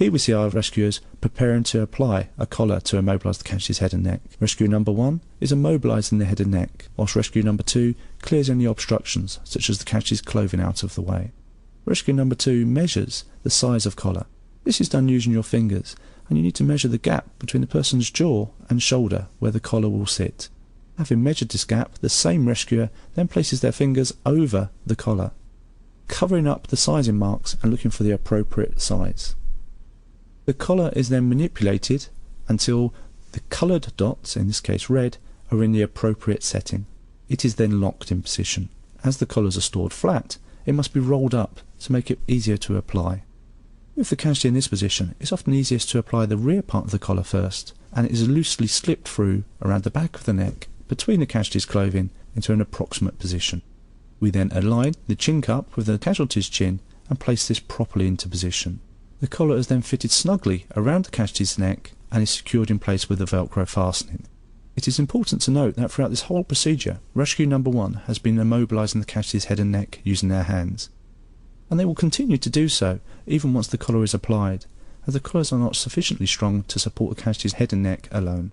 Here we see our rescuers preparing to apply a collar to immobilise the casualty's head and neck. Rescue number 1 is immobilising the head and neck, whilst rescue number 2 clears any obstructions, such as the casualty's clothing out of the way. Rescue number 2 measures the size of collar. This is done using your fingers, and you need to measure the gap between the person's jaw and shoulder where the collar will sit. Having measured this gap, the same rescuer then places their fingers over the collar, covering up the sizing marks and looking for the appropriate size. The collar is then manipulated until the coloured dots, in this case red, are in the appropriate setting. It is then locked in position. As the collars are stored flat, it must be rolled up to make it easier to apply. With the casualty in this position, it's often easiest to apply the rear part of the collar first, and it is loosely slipped through around the back of the neck between the casualty's clothing into an approximate position. We then align the chin cup with the casualty's chin and place this properly into position. The collar is then fitted snugly around the casualty's neck and is secured in place with a Velcro fastening. It is important to note that throughout this whole procedure, rescue number 1 has been immobilising the casualty's head and neck using their hands. And they will continue to do so even once the collar is applied, as the collars are not sufficiently strong to support the casualty's head and neck alone.